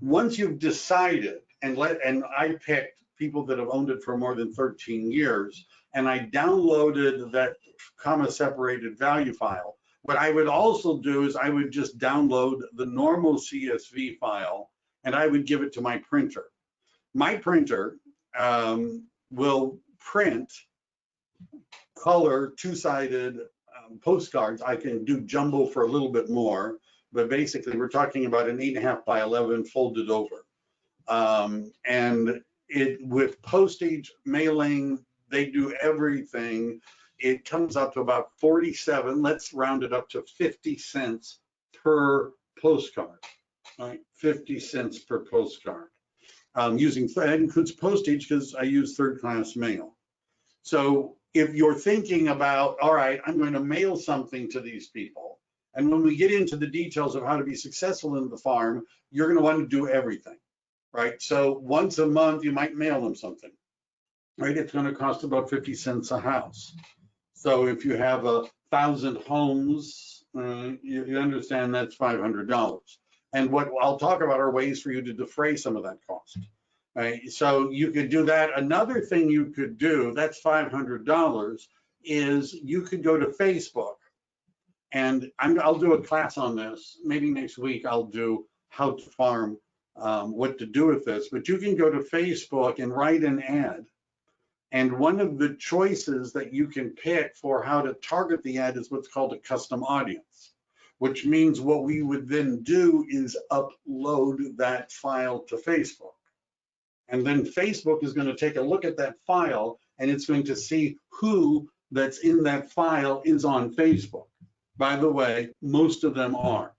[SPEAKER 1] Once you've decided, and I picked people that have owned it for more than 13 years, and I downloaded that comma separated value file. What I would also do is I would just download the normal CSV file, and I would give it to my printer. My printer will print color two-sided postcards. I can do jumbo for a little bit more, but basically we're talking about an 8.5 by 11 folded over. And it with postage, mailing, they do everything. It comes up to about 47, let's round it up to 50 cents per postcard, right? 50 cents per postcard. That includes postage because I use third-class mail. So if you're thinking about, all right, I'm going to mail something to these people, and when we get into the details of how to be successful in the farm, you're going to want to do everything, right? So once a month, you might mail them something, right? It's going to cost about 50 cents a house. So if you have 1,000 homes, you understand that's $500. And what I'll talk about are ways for you to defray some of that cost. Right, so you could do that. Another thing you could do, that's $500, is you could go to Facebook, and I'll do a class on this. Maybe next week I'll do how to farm, what to do with this. But you can go to Facebook and write an ad. And one of the choices that you can pick for how to target the ad is what's called a custom audience, which means what we would then do is upload that file to Facebook. And then Facebook is going to take a look at that file, and it's going to see who that's in that file is on Facebook. By the way, most of them are.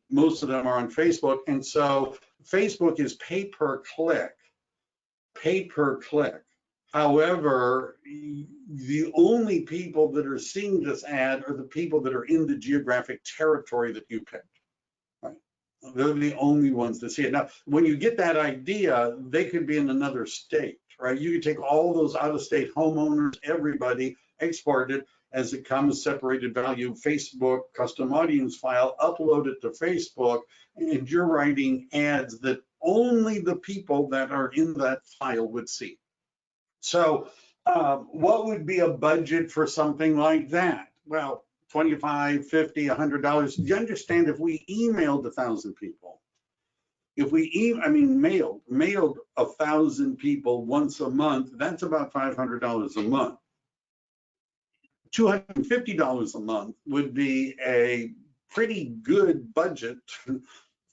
[SPEAKER 1] Most of them are on Facebook. And so Facebook is pay per click. However, the only people that are seeing this ad are the people that are in the geographic territory that you picked. They're the only ones that see it. Now, when you get that idea, they could be in another state, right? You could take all those out-of-state homeowners, everybody, export it as it comes, separated value, Facebook, custom audience file, upload it to Facebook, and you're writing ads that only the people that are in that file would see. So what would be a budget for something like that? Well, $25, $50, $100. You understand if we emailed 1,000 people, if we mailed 1,000 people once a month, that's about $500 a month. $250 a month would be a pretty good budget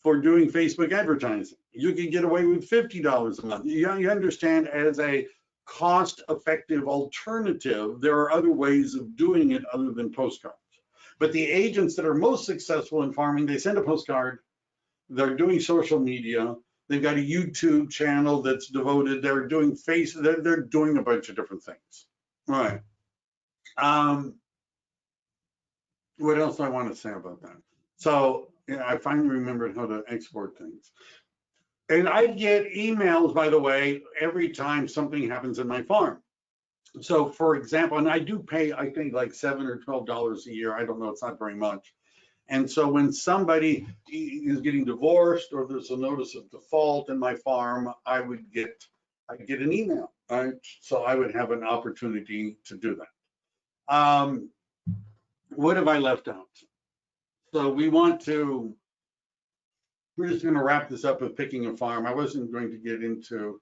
[SPEAKER 1] for doing Facebook advertising. You could get away with $50 a month. You understand, as a cost-effective alternative, there are other ways of doing it other than postcards. But the agents that are most successful in farming, they send a postcard, they're doing social media, they've got a YouTube channel that's devoted, they're doing they're doing a bunch of different things. Right. What else do I want to say about that? So I finally remembered how to export things. And I get emails, by the way, every time something happens in my farm. So for example, and I do pay, I think like $7 or $12 a year. I don't know, it's not very much. And so when somebody is getting divorced or there's a notice of default in my farm, I'd get an email, right? So I would have an opportunity to do that. What have I left out? So we're just going to wrap this up with picking a farm. I wasn't going to get into,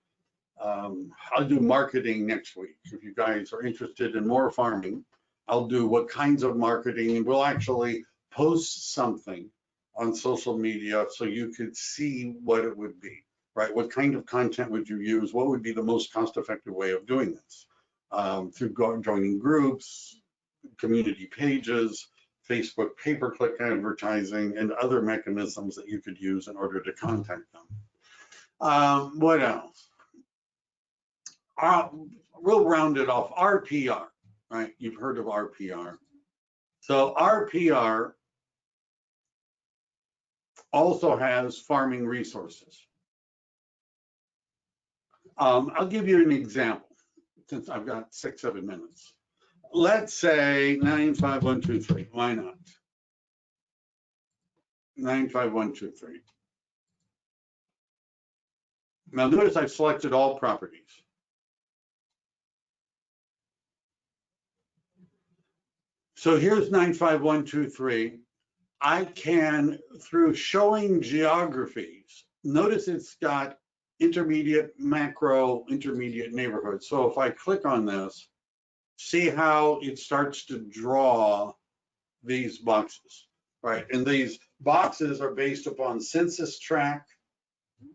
[SPEAKER 1] I'll do marketing next week. If you guys are interested in more farming, I'll do what kinds of marketing, and we'll actually post something on social media so you could see what it would be, right? What kind of content would you use? What would be the most cost-effective way of doing this? Through joining groups, community pages, Facebook pay-per-click advertising, and other mechanisms that you could use in order to contact them. What else? We'll round it off. RPR, right? You've heard of RPR. So RPR also has farming resources. I'll give you an example since I've got 6-7 minutes. Let's say 95123. Why not? 95123. Now notice I've selected all properties. So here's 95123. I can, through showing geographies, notice it's got intermediate, macro, intermediate neighborhoods. So if I click on this, see how it starts to draw these boxes, right? And these boxes are based upon census tract,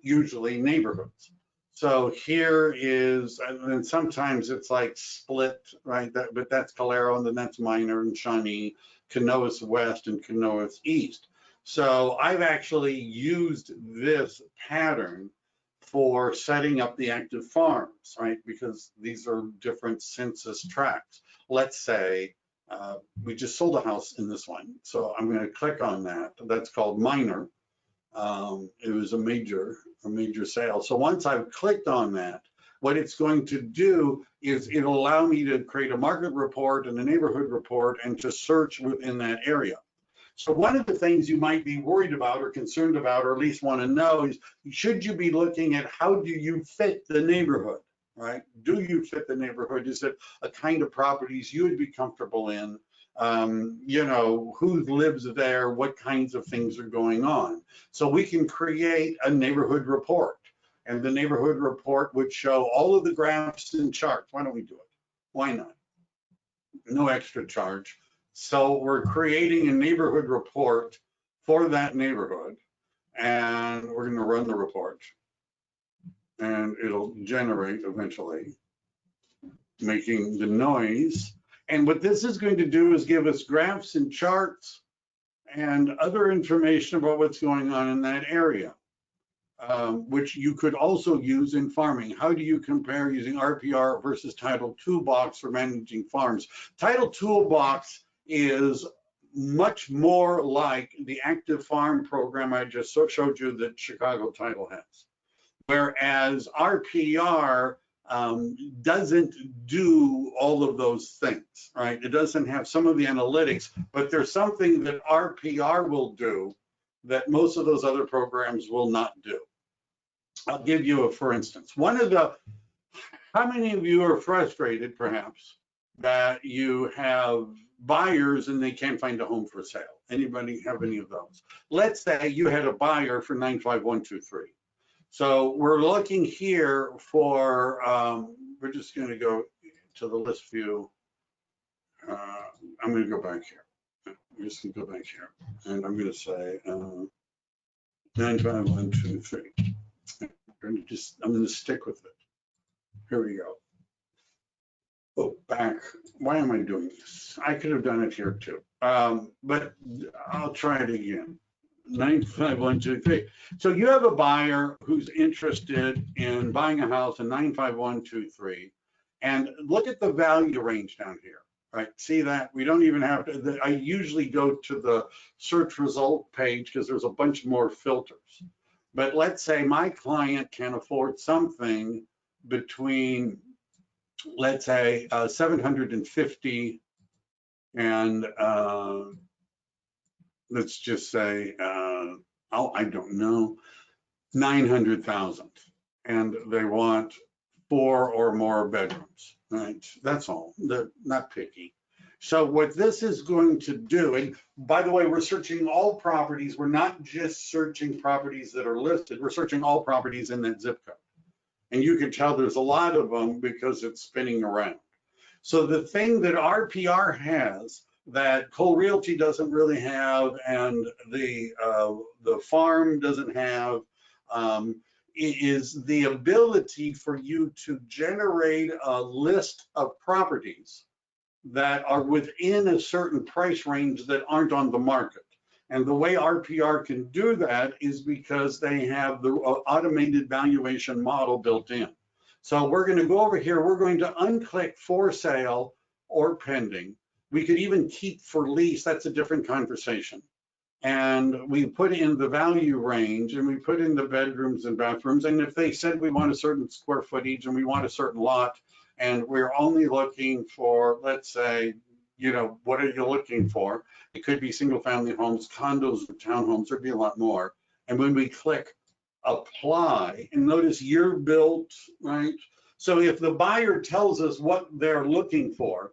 [SPEAKER 1] usually neighborhoods. So here is, and sometimes it's like split, right? But that's Calero, and then that's Minor and Shawnee, Canoas West and Canoas East. So I've actually used this pattern for setting up the active farms, right? Because these are different census tracts. Let's say we just sold a house in this one. So I'm going to click on that. That's called Minor. It was a major sale. So once I've clicked on that, what it's going to do is it'll allow me to create a market report and a neighborhood report and to search within that area. So one of the things you might be worried about or concerned about, or at least want to know, is should you be looking at how do you fit the neighborhood, right? Do you fit the neighborhood? Is it a kind of properties you would be comfortable in? You know, who lives there? What kinds of things are going on? So we can create a neighborhood report. And the neighborhood report would show all of the graphs and charts. Why don't we do it? Why not? No extra charge. So we're creating a neighborhood report for that neighborhood, and we're going to run the report. And it'll generate eventually, making the noise. And what this is going to do is give us graphs and charts and other information about what's going on in that area. Which you could also use in farming. How do you compare using RPR versus Title Toolbox for managing farms? Title Toolbox is much more like the active farm program I just showed you that Chicago Title has. Whereas RPR doesn't do all of those things, right? It doesn't have some of the analytics, but there's something that RPR will do that most of those other programs will not do. I'll give you a for instance. How many of you are frustrated perhaps that you have buyers and they can't find a home for sale. Anybody have any of those? Let's say you had a buyer for 95123. So we're looking here for, we're just going to go to the list view. I'm going to go back here. I'm just going to go back here. And I'm going to say 95123. I'm going to stick with it. Here we go. Oh, back. Why am I doing this? I could have done it here too. But I'll try it again. 95123. So you have a buyer who's interested in buying a house in 95123, and look at the value range down here, right? See that? We don't even have to, I usually go to the search result page because there's a bunch more filters. But let's say my client can afford something between, let's say 750 and let's just say, I don't know, 900,000, and they want 4 or more bedrooms, right? That's all. They're not picky. So what this is going to do, and by the way, we're searching all properties. We're not just searching properties that are listed. We're searching all properties in that zip code. And you can tell there's a lot of them because it's spinning around. So the thing that RPR has that Cole Realty doesn't really have, and the farm doesn't have, is the ability for you to generate a list of properties that are within a certain price range that aren't on the market. And the way RPR can do that is because they have the automated valuation model built in. So we're going to go over here. We're going to unclick for sale or pending. We could even keep for lease. That's a different conversation. And we put in the value range, and we put in the bedrooms and bathrooms. And if they said we want a certain square footage and we want a certain lot, and we're only looking for, let's say, you know, what are you looking for? It could be single family homes, condos, or townhomes. There'd be a lot more. And when we click apply, and notice year built, right? So if the buyer tells us what they're looking for,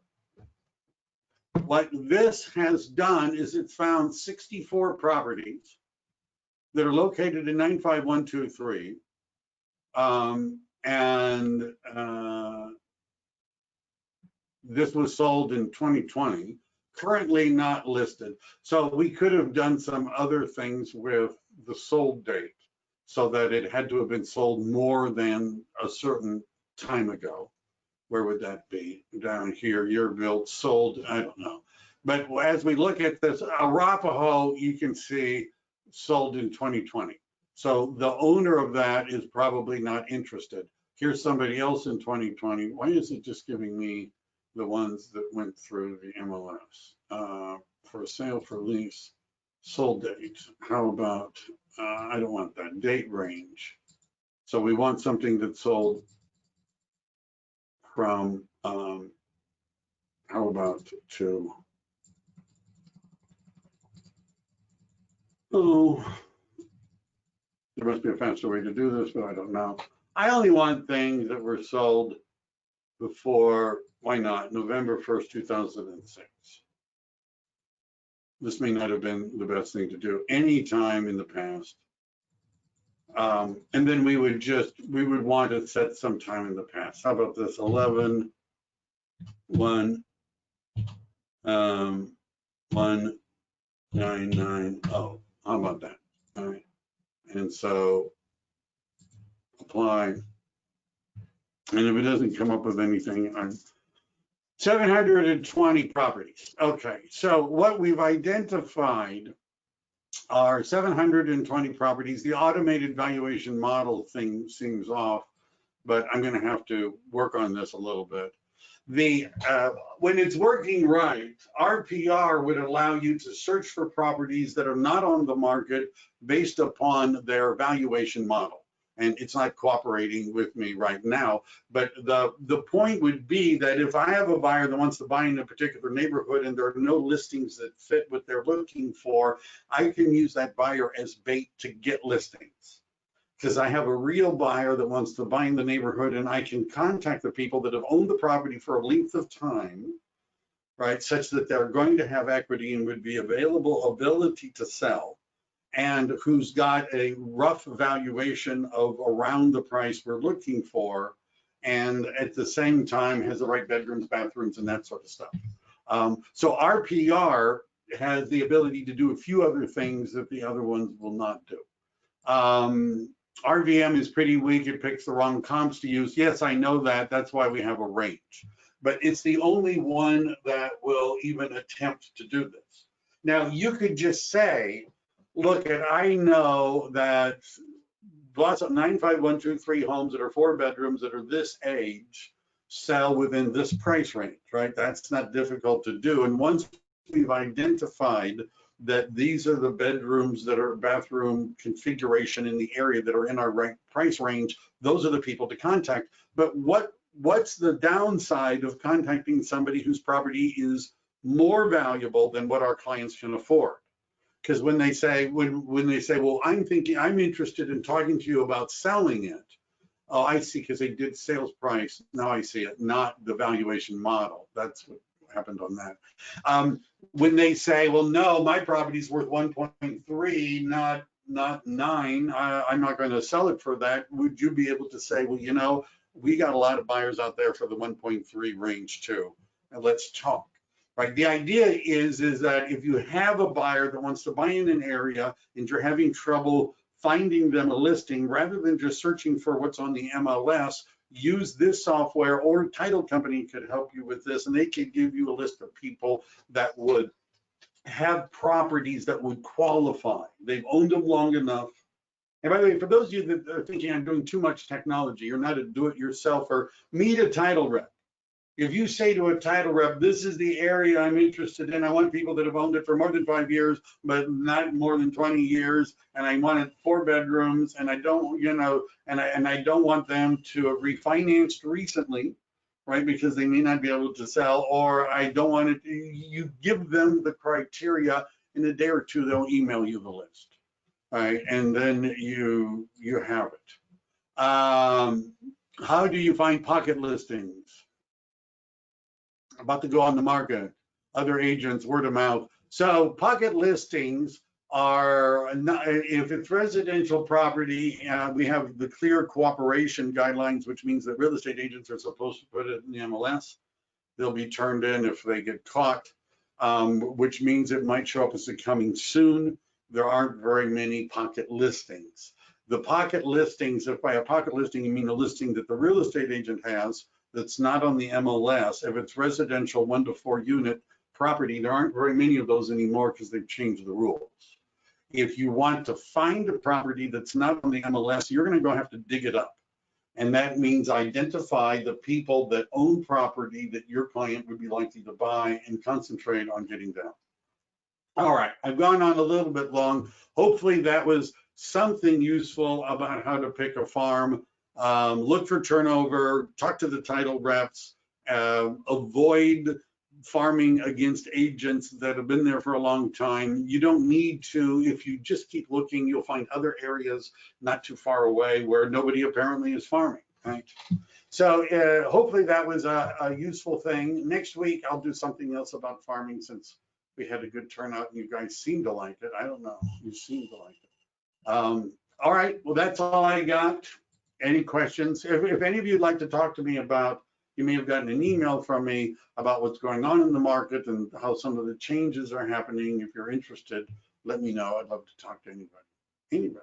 [SPEAKER 1] what this has done is it's found 64 properties that are located in 95123. This was sold in 2020, currently not listed. So we could have done some other things with the sold date so that it had to have been sold more than a certain time ago. Where would that be? Down here, year built, sold, I don't know. But as we look at this, Arapahoe, you can see sold in 2020. So the owner of that is probably not interested. Here's somebody else in 2020. Why is it just giving me the ones that went through the MLS? For sale, for lease, sold date. How about, I don't want that, date range. So we want something that sold from, how about to, oh, there must be a faster way to do this, but I don't know. I only want things that were sold before, why not, November 1st, 2006. This may not have been the best thing to do any time in the past. And then we would want to set some time in the past. How about this, 11, 1, 1990. How about that? All right. And so apply. And if it doesn't come up with anything, 720 properties. Okay, so what we've identified are 720 properties. The automated valuation model thing seems off, but I'm going to have to work on this a little bit. When it's working right, RPR would allow you to search for properties that are not on the market based upon their valuation model. And it's not cooperating with me right now, but the point would be that if I have a buyer that wants to buy in a particular neighborhood and there are no listings that fit what they're looking for, I can use that buyer as bait to get listings. because I have a real buyer that wants to buy in the neighborhood, and I can contact the people that have owned the property for a length of time, right, such that they're going to have equity and would be ability to sell, and who's got a rough valuation of around the price we're looking for, and at the same time has the right bedrooms, bathrooms, and that sort of stuff. So RPR has the ability to do a few other things that the other ones will not do. RVM is pretty weak. It picks the wrong comps to use. Yes, I know that. That's why we have a range. But it's the only one that will even attempt to do this. Now, you could just say, look, I know that lots of 95123 homes that are 4 bedrooms that are this age sell within this price range, right? That's not difficult to do. And once we've identified that these are the bedrooms that are bathroom configuration in the area that are in our price range, those are the people to contact. But what's the downside of contacting somebody whose property is more valuable than what our clients can afford? Because when they say, well, I'm interested in talking to you about selling it. Oh, I see, because they did sales price. Now I see it, not the valuation model. That's what happened on that. When they say, well, no, my property's worth 1.3, not 9, I'm not going to sell it for that. Would you be able to say, well, you know, we got a lot of buyers out there for the 1.3 range too, and let's talk. Right. The idea is that if you have a buyer that wants to buy in an area and you're having trouble finding them a listing, rather than just searching for what's on the MLS, use this software, or title company could help you with this, and they could give you a list of people that would have properties that would qualify. They've owned them long enough. And by the way, for those of you that are thinking I'm doing too much technology, you're not a do-it-yourselfer, meet a title rep. If you say to a title rep, this is the area I'm interested in, I want people that have owned it for more than 5 years, but not more than 20 years, and I want it 4 bedrooms, and I don't, you know, and I don't want them to have refinanced recently, right, because they may not be able to sell, or I don't want it, you give them the criteria, in a day or two, they'll email you the list, right, and then you have it. How do you find pocket listings? About to go on the market, other agents, word of mouth. So pocket listings are not, if it's residential property, we have the clear cooperation guidelines, which means that real estate agents are supposed to put it in the MLS. They'll be turned in if they get caught, which means it might show up as a coming soon. There aren't very many pocket listings. The pocket listings, if by a pocket listing you mean a listing that the real estate agent has, that's not on the MLS. If it's residential 1 to 4 unit property, there aren't very many of those anymore because they've changed the rules. If you want to find a property that's not on the MLS, you're going to go have to dig it up. And that means identify the people that own property that your client would be likely to buy and concentrate on getting down. All right, I've gone on a little bit long. Hopefully that was something useful about how to pick a farm. Look for turnover, talk to the title reps, avoid farming against agents that have been there for a long time. You don't need to. If you just keep looking, you'll find other areas not too far away where nobody apparently is farming, right? So hopefully that was a useful thing. Next week, I'll do something else about farming, since we had a good turnout and you guys seem to like it. I don't know, you seem to like it. All right, well, that's all I got. Any questions? If any of you'd like to talk to me about, you may have gotten an email from me about what's going on in the market and how some of the changes are happening. If you're interested, let me know. I'd love to talk to anybody.